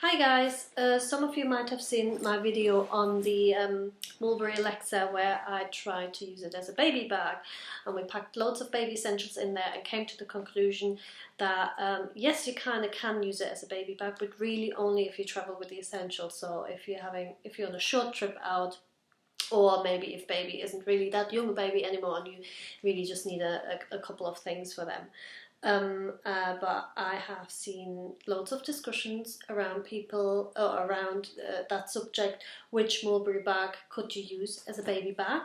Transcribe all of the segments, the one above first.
Hi guys, some of you might have seen my video on the Mulberry Alexa where I tried to use it as a baby bag, and we packed loads of baby essentials in there and came to the conclusion that yes, you kind of can use it as a baby bag, but really only if you travel with the essentials. So if you're on a short trip out, or maybe if baby isn't really that young a baby anymore and you really just need a couple of things for them. But I have seen loads of discussions around that subject. Which Mulberry bag could you use as a baby bag?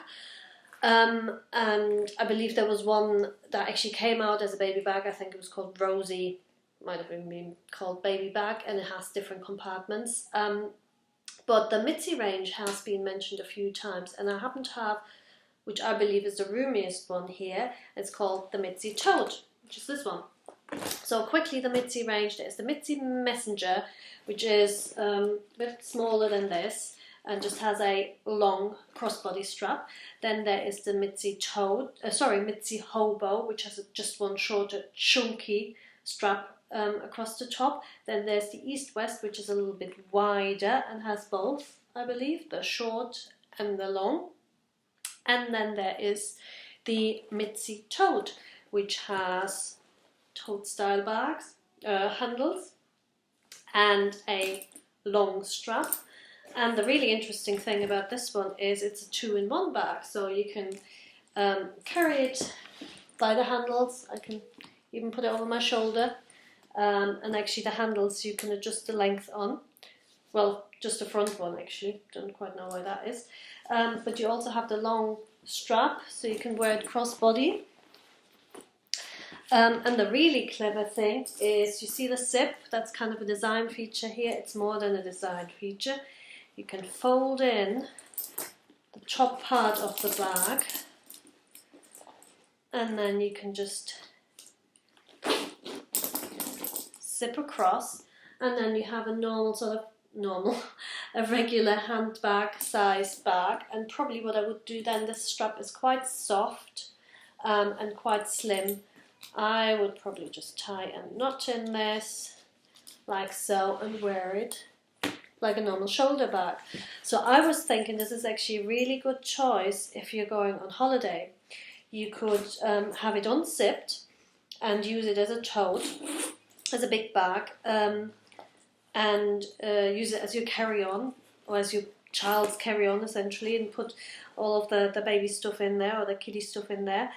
And I believe there was one that actually came out as a baby bag. I think it was called Rosie, might have been called baby bag, and it has different compartments. But the Mitzy range has been mentioned a few times, and I happen to have, which I believe is the roomiest one here. It's called the Mitzy Tote, which is this one. So quickly, the Mitzy range, there's the Mitzy Messenger, which is a bit smaller than this and just has a long crossbody strap. Then there is the Mitzy Mitzy Hobo, which has just one shorter chunky strap across the top. Then there's the East West, which is a little bit wider and has both, I believe, the short and the long. And then there is the Mitzy Tote, which has tote style bags, handles, and a long strap. And the really interesting thing about this one is it's a 2-in-1 bag, so you can carry it by the handles. I can even put it over my shoulder, and actually the handles you can adjust the length on. Well, just the front one actually, don't quite know why that is. But you also have the long strap, so you can wear it crossbody. And the really clever thing is, you see the zip, that's kind of a design feature here. It's more than a design feature. You can fold in the top part of the bag, and then you can just zip across, and then you have a a regular handbag sized bag. And probably what I would do then, this strap is quite soft and quite slim. I would probably just tie a knot in this, like so, and wear it like a normal shoulder bag. So I was thinking this is actually a really good choice if you're going on holiday. You could have it unzipped and use it as a tote, as a big bag, and use it as your carry-on, or as your child's carry-on essentially, and put all of the baby stuff in there, or the kiddie stuff in there,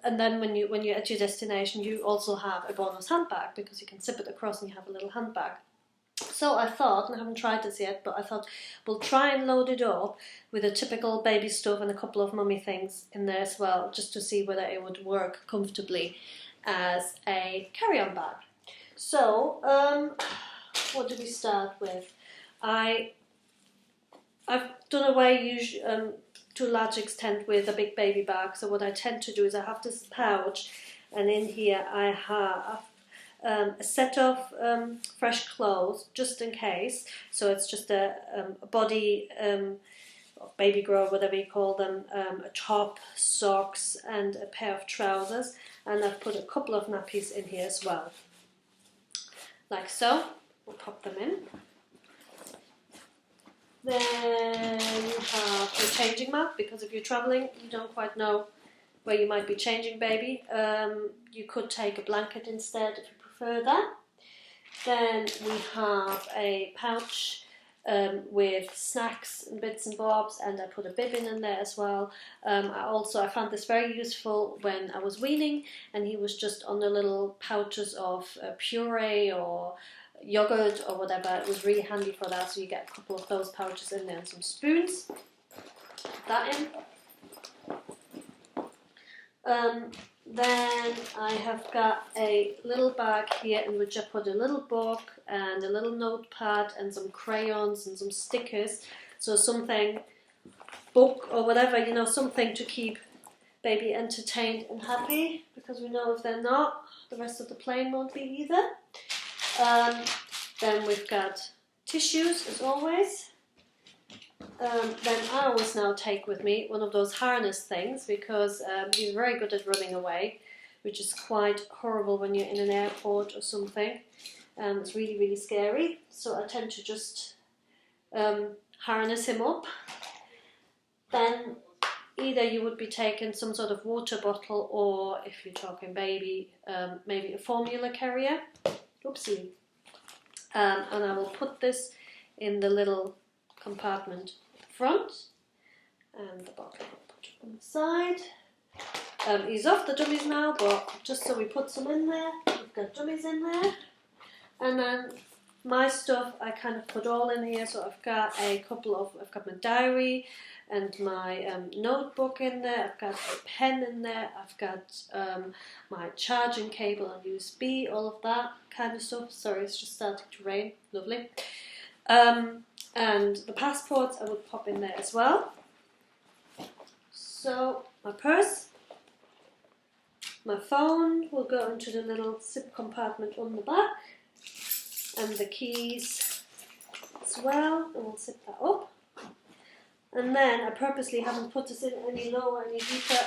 and then when you're at your destination, you also have a bonus handbag, because you can zip it across and you have a little handbag. So I thought, and I haven't tried this yet, but I thought we'll try and load it up with a typical baby stuff and a couple of mummy things in there as well, just to see whether it would work comfortably as a carry-on bag. So, what do we start with? I've done away to a large extent with a big baby bag. So what I tend to do is I have this pouch, and in here I have a set of fresh clothes, just in case. So it's just a body, baby grow, whatever you call them, a top, socks, and a pair of trousers. And I've put a couple of nappies in here as well, like so. We'll pop them in. Then you have your changing mat, because if you're travelling, you don't quite know where you might be changing baby. You could take a blanket instead if you prefer that. Then we have a pouch with snacks and bits and bobs, and I put a bib in there as well. I found this very useful when I was weaning, and he was just on the little pouches of puree or yogurt or whatever. It was really handy for that, so you get a couple of those pouches in there, and some spoons. Put that in. Then I have got a little bag here in which I put a little book and a little notepad and some crayons and some stickers. So something, book or whatever, something to keep baby entertained and happy, because we know if they're not, the rest of the plane won't be either. Then we've got tissues, as always. Then I always now take with me one of those harness things, because he's very good at running away, which is quite horrible when you're in an airport or something. It's really, really scary, so I tend to just harness him up. Then either you would be taking some sort of water bottle, or if you're talking baby, maybe a formula carrier. Oopsie. And I will put this in the little compartment at the front, and the bottle I'll put it on the side. He's off the dummies now, but just so we put some in there, we've got dummies in there. And then my stuff I kind of put all in here, so I've got I've got my diary and my notebook in there, I've got a pen in there, I've got my charging cable and USB, all of that kind of stuff. Sorry, it's just starting to rain, lovely. And the passports I would pop in there as well. So my purse, my phone will go into the little zip compartment on the back, and the keys as well, and we'll zip that up. And then I purposely haven't put this in any lower, any deeper,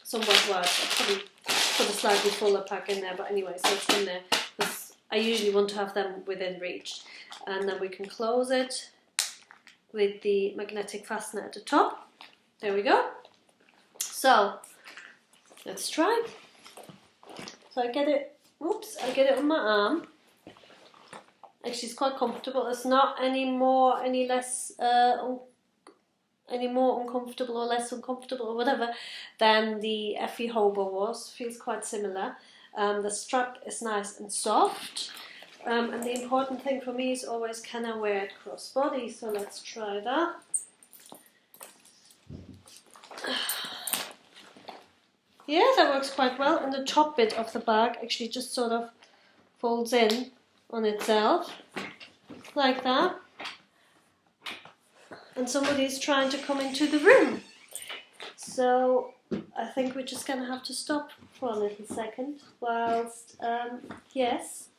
somewhat worse. I'll probably put a slightly fuller pack in there, but anyway, so it's in there, because I usually want to have them within reach. And then we can close it with the magnetic fastener at the top. There we go. So, let's try. So I get it on my arm. Actually, it's quite comfortable. It's not any more uncomfortable or less uncomfortable or whatever than the Effie Hobo was. Feels quite similar. The strap is nice and soft. And the important thing for me is always, can I wear it crossbody? So let's try that. Yeah, that works quite well. And the top bit of the bag actually just sort of folds in on itself, like that. And somebody's trying to come into the room. So I think we're just going to have to stop for a little second whilst, yes.